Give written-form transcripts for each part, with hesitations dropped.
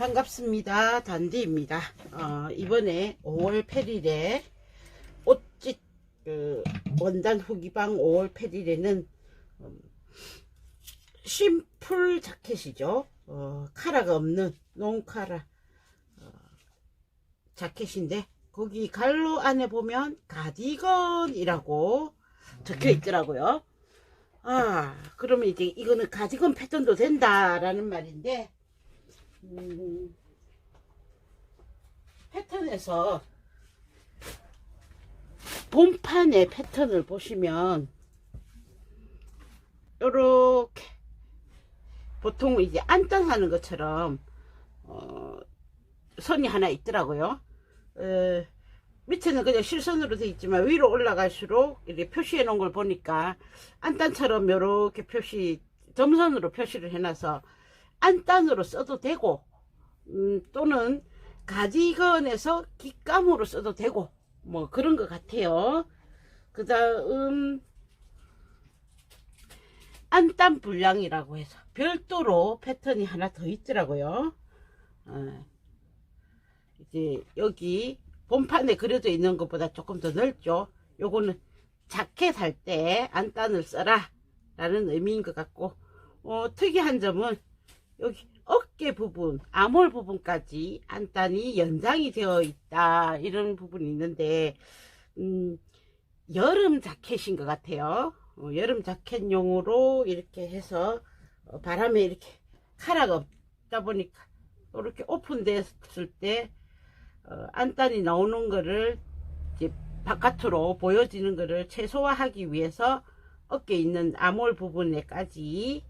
반갑습니다. 단디입니다. 이번에 5월 8일에 옷짓 원단 후기방 5월 8일에는 심플 자켓이죠. 카라가 없는 롱카라 자켓인데 거기 갈로 안에 보면 가디건이라고 적혀 있더라고요. 그러면 이제 이거는 가디건 패턴도 된다라는 말인데, 패턴에서 본판의 패턴을 보시면 요렇게 보통 이제 안단하는 것처럼 선이 하나 있더라고요. 밑에는 그냥 실선으로 되어 있지만 위로 올라갈수록 이렇게 표시해 놓은 걸 보니까 안단처럼 이렇게 점선으로 표시를 해놔서 안단으로 써도 되고, 또는 가디건에서 깃감으로 써도 되고, 뭐 그런 것 같아요. 그 다음 안단 분량이라고 해서 별도로 패턴이 하나 더 있더라고요. 이제 여기 본판에 그려져 있는 것보다 조금 더 넓죠. 요거는 자켓 할 때 안단을 써라 라는 의미인 것 같고, 특이한 점은 여기 어깨 부분, 아몰 부분까지 안단이 연장이 되어 있다, 이런 부분이 있는데, 여름 자켓인 것 같아요. 여름 자켓용으로 이렇게 해서 바람에 이렇게 카라가 없다 보니까 이렇게 오픈됐을 때 안단이 나오는 거를 이제 바깥으로 보여지는 거를 최소화하기 위해서 어깨에 있는 아몰 부분에까지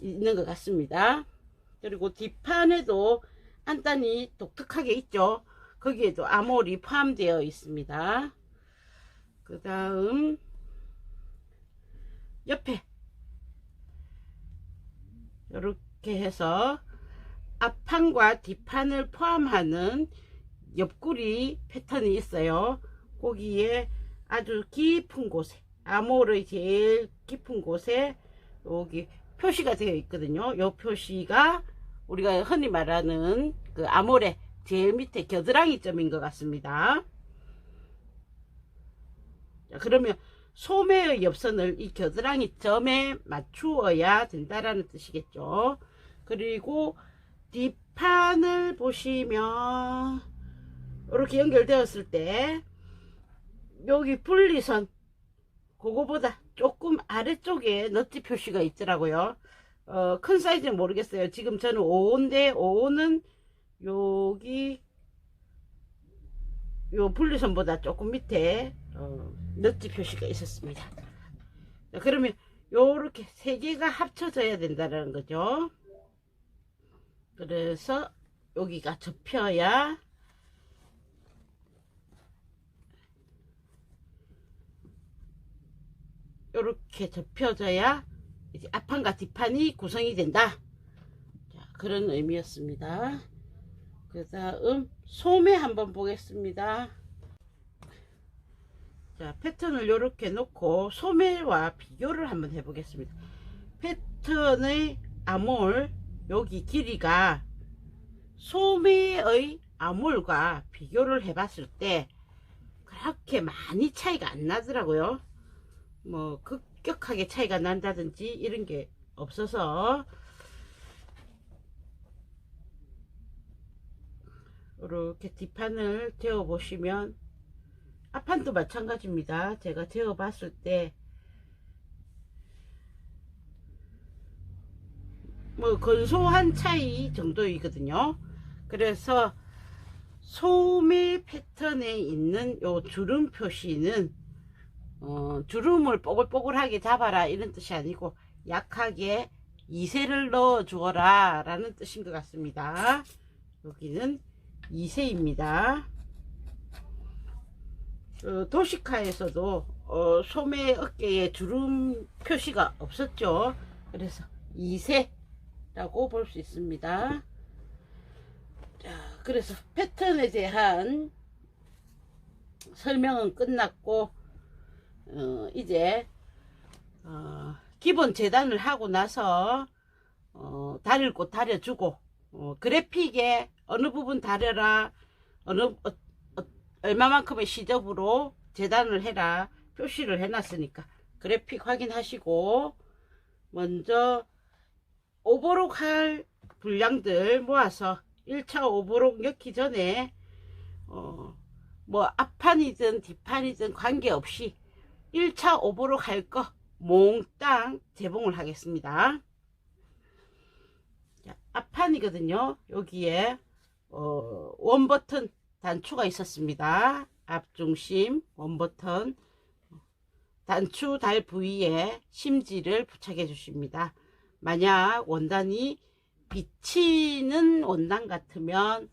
있는 것 같습니다. 그리고 뒷판에도 안단이 독특하게 있죠. 거기에도 아몰이 포함되어 있습니다. 그 다음 옆에 이렇게 해서 앞판과 뒷판을 포함하는 옆구리 패턴이 있어요. 거기에 아주 깊은 곳에, 아몰의 제일 깊은 곳에 여기 표시가 되어 있거든요. 이 표시가 우리가 흔히 말하는 그 아몰의 제일 밑에 겨드랑이 점인 것 같습니다. 자, 그러면 소매의 옆선을 이 겨드랑이 점에 맞추어야 된다라는 뜻이겠죠. 그리고 뒷판을 보시면 이렇게 연결되었을 때 여기 분리선, 그거보다 조금 아래쪽에 너티 표시가 있더라고요. 큰 사이즈는 모르겠어요. 지금 저는 5호인데 5호는 여기 요 분리선보다 조금 밑에 너티 표시가 있었습니다. 자, 그러면 요렇게 세 개가 합쳐져야 된다는 거죠. 그래서 여기가 접혀야 이렇게 접혀져야 이제 앞판과 뒷판이 구성이 된다. 자, 그런 의미였습니다. 그 다음 소매 한번 보겠습니다. 자, 패턴을 이렇게 놓고 소매와 비교를 한번 해보겠습니다. 패턴의 아몰 여기 길이가 소매의 아몰과 비교를 해봤을 때 그렇게 많이 차이가 안 나더라고요. 뭐 급격하게 차이가 난다든지 이런 게 없어서, 이렇게 뒷판을 데워 보시면 앞판도 마찬가지입니다. 제가 데워 봤을 때 뭐 근소한 차이 정도이거든요. 그래서 소매 패턴에 있는 요 주름 표시는 주름을 뽀글뽀글하게 잡아라 이런 뜻이 아니고 약하게 2세를 넣어 주어라 라는 뜻인 것 같습니다. 여기는 2세입니다. 도시카에서도 소매 어깨에 주름 표시가 없었죠. 그래서 2세라고 볼 수 있습니다. 자, 그래서 패턴에 대한 설명은 끝났고, 이제 기본 재단을 하고 나서 다릴 곳 다려주고 그래픽에 어느 부분 다려라, 얼마만큼의 시접으로 재단을 해라 표시를 해놨으니까 그래픽 확인하시고, 먼저 오버록 할 분량들 모아서 1차 오버록 넣기 전에 뭐 앞판이든 뒷판이든 관계없이 1차 오버록 할 거 몽땅 재봉을 하겠습니다. 자, 앞판이거든요. 여기에 원버튼 단추가 있었습니다. 앞중심 원버튼 단추 달 부위에 심지를 부착해 주십니다. 만약 원단이 비치는 원단 같으면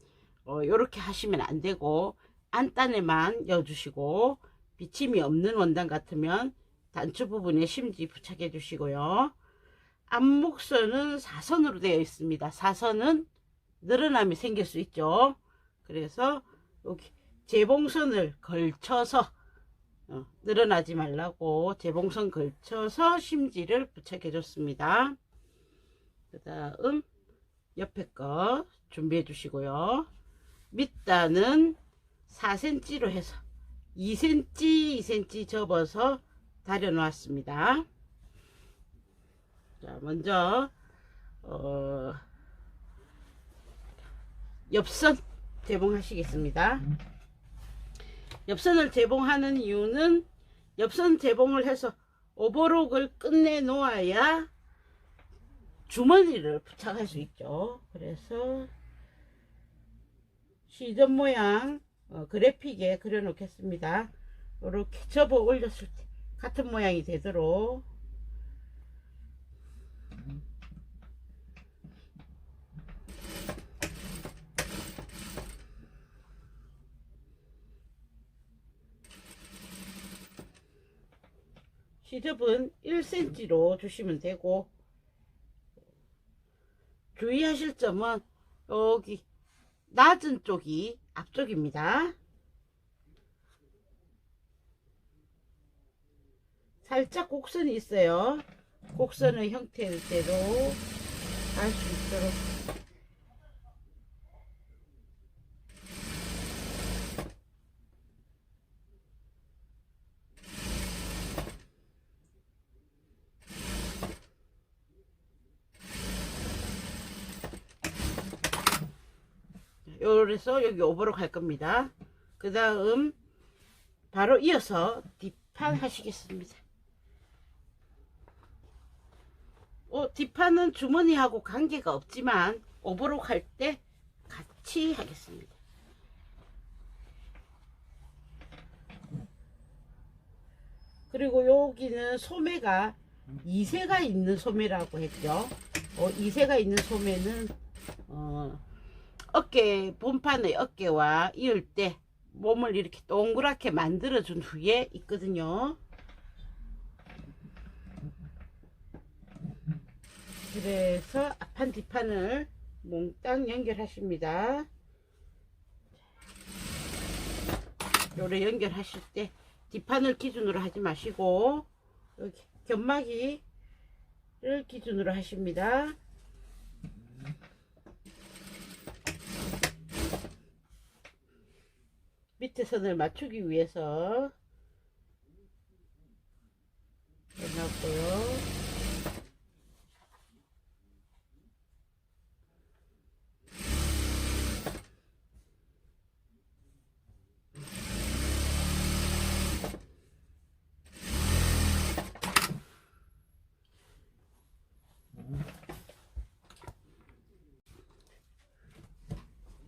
이렇게 하시면 안 되고 안단에만 넣어주시고, 비침이 없는 원단 같으면 단추 부분에 심지 부착해 주시고요. 앞목선은 사선으로 되어 있습니다. 사선은 늘어남이 생길 수 있죠. 그래서 여기 재봉선을 걸쳐서 늘어나지 말라고 재봉선 걸쳐서 심지를 부착해 줬습니다. 그 다음 옆에 거 준비해 주시고요. 밑단은 4cm로 해서 2cm 접어서 다려 놓았습니다. 자, 먼저 옆선 재봉하시겠습니다. 옆선을 재봉하는 이유는 옆선 재봉을 해서 오버록을 끝내 놓아야 주머니를 부착할 수 있죠. 그래서 시접 모양 그래픽에 그려 놓겠습니다. 이렇게 접어 올렸을 때 같은 모양이 되도록 시접은 1cm로 주시면 되고, 주의하실 점은 여기 낮은 쪽이 앞쪽입니다. 살짝 곡선이 있어요. 곡선의 형태대로 알 수 있도록 요래서 여기 오버록 할 겁니다. 그 다음 바로 이어서 뒷판 하시겠습니다. 뒷판은 주머니하고 관계가 없지만 오버록 할 때 같이 하겠습니다. 그리고 여기는 소매가 2세가 있는 소매라고 했죠. 2세가 있는 소매는 어깨, 본판의 어깨와 이을 때 몸을 이렇게 동그랗게 만들어 준 후에 있거든요. 그래서 앞판 뒷판을 몽땅 연결하십니다. 요래 연결하실 때 뒷판을 기준으로 하지 마시고 여기 견막이를 기준으로 하십니다. 밑에 선을 맞추기 위해서 해놨고요.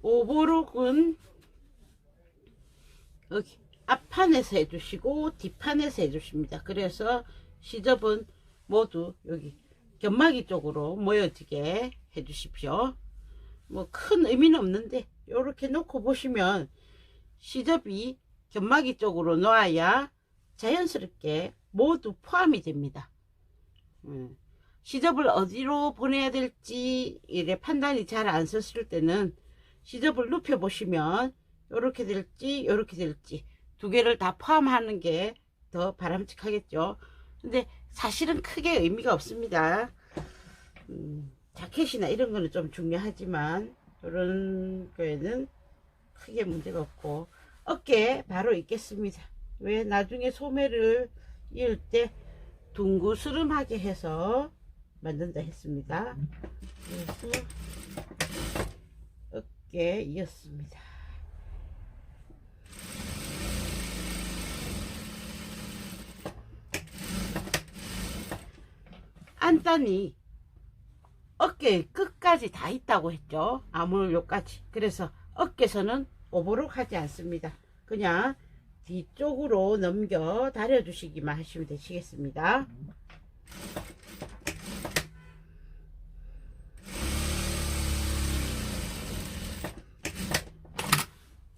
오버록은 여기 앞판에서 해주시고 뒷판에서 해주십니다. 그래서 시접은 모두 여기 견마기 쪽으로 모여지게 해주십시오. 뭐 큰 의미는 없는데 이렇게 놓고 보시면 시접이 견마기 쪽으로 놓아야 자연스럽게 모두 포함이 됩니다. 시접을 어디로 보내야 될지 이래 판단이 잘 안 섰을 때는 시접을 눕혀 보시면 요렇게 될지 요렇게 될지 두 개를 다 포함하는 게 더 바람직하겠죠. 근데 사실은 크게 의미가 없습니다. 자켓이나 이런 거는 좀 중요하지만 이런 거에는 크게 문제가 없고 어깨 바로 입겠습니다. 왜 나중에 소매를 이을 때 둥그스름하게 해서 만든다 했습니다. 그래서 어깨 이었습니다. 안단이 어깨 끝까지 다 있다고 했죠. 아몰요까지. 그래서 어깨선은 오버록 하지 않습니다. 그냥 뒤쪽으로 넘겨 다려 주시기만 하시면 되시겠습니다.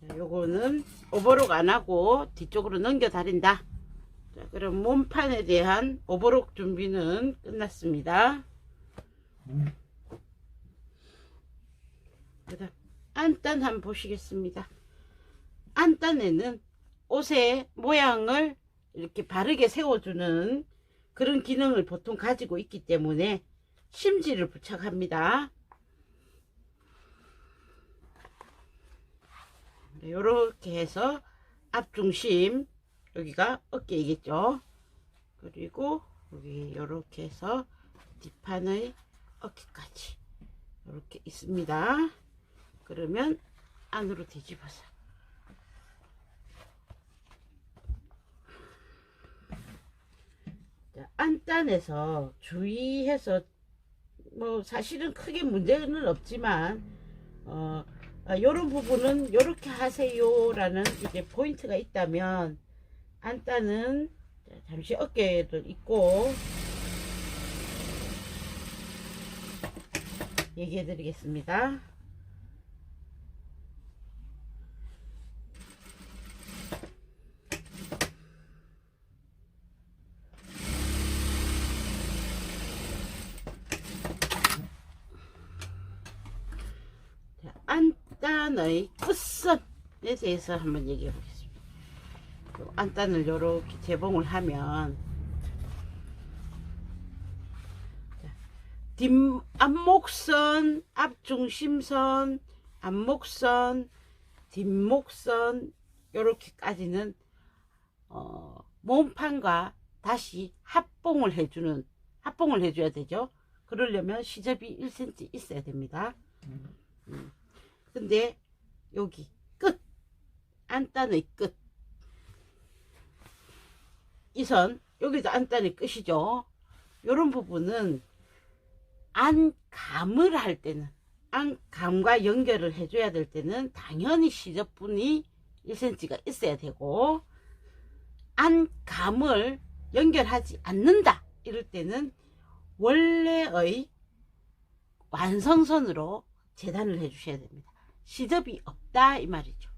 자, 요거는 오버록 안 하고 뒤쪽으로 넘겨 다린다. 자, 그럼 몸판에 대한 오버록 준비는 끝났습니다. 그다음 안단 한번 보시겠습니다. 안단에는 옷의 모양을 이렇게 바르게 세워주는 그런 기능을 보통 가지고 있기 때문에 심지를 부착합니다. 이렇게 해서 앞중심, 여기가 어깨이겠죠. 그리고 여기 이렇게 해서 뒷판의 어깨까지 이렇게 있습니다. 그러면 안으로 뒤집어서 안단에서 주의해서 뭐 사실은 크게 문제는 없지만 요런 부분은 요렇게 하세요 라는 이제 포인트가 있다면 안단은 잠시 어깨도 있고 얘기해 드리겠습니다. 안단의 끝선에 대해서 한번 얘기해 보겠습니다. 안단을 이렇게 재봉을 하면 앞목선, 앞중심선, 앞목선, 뒷목선 이렇게까지는 몸판과 다시 합봉을 해줘야 되죠. 그러려면 시접이 1cm 있어야 됩니다. 근데 여기 끝, 안단의 끝, 이 선, 여기도 안단의 끝이죠. 이런 부분은 안감을 할 때는, 안감과 연결을 해줘야 될 때는 당연히 시접분이 1cm가 있어야 되고, 안감을 연결하지 않는다 이럴 때는 원래의 완성선으로 재단을 해 주셔야 됩니다. 시접이 없다 이 말이죠.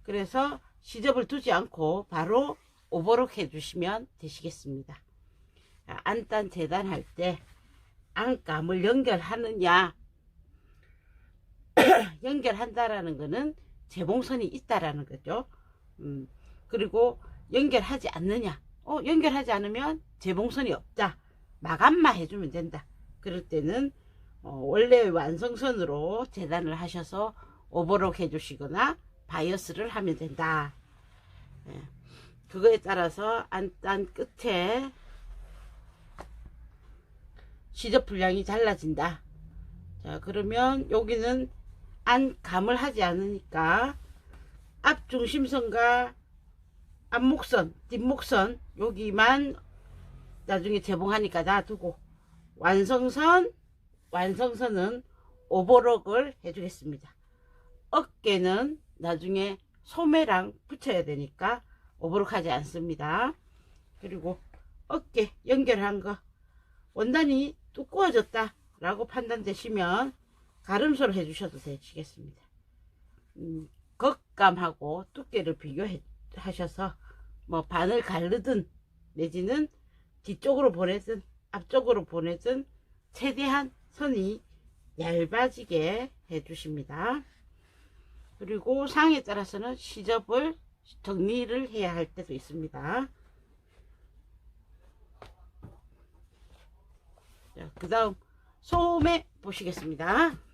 그래서 시접을 두지 않고 바로 오버록 해 주시면 되시겠습니다. 안단 재단할 때 안감을 연결하느냐 연결한다라는 것은 재봉선이 있다라는 거죠. 그리고 연결하지 않느냐 연결하지 않으면 재봉선이 없다, 마감만 해주면 된다. 그럴 때는 원래 완성선으로 재단을 하셔서 오버록 해주시거나 바이어스를 하면 된다. 예. 그거에 따라서 안단 끝에 시접 분량이 달라진다. 자, 그러면 여기는 안감을 하지 않으니까 앞중심선과 앞목선, 뒷목선 여기만 나중에 재봉하니까 놔두고 완성선은 오버록을 해주겠습니다. 어깨는 나중에 소매랑 붙여야 되니까 오버록 하지 않습니다. 그리고 어깨 연결한 거 원단이 두꺼워졌다 라고 판단되시면 가름소를 해주셔도 되시겠습니다. 겉감하고 두께를 비교하셔서 뭐 반을 가르든 내지는 뒤쪽으로 보내든 앞쪽으로 보내든 최대한 선이 얇아지게 해주십니다. 그리고 상에 따라서는 시접을 정리를 해야 할 때도 있습니다. 그 다음 소매 보시겠습니다.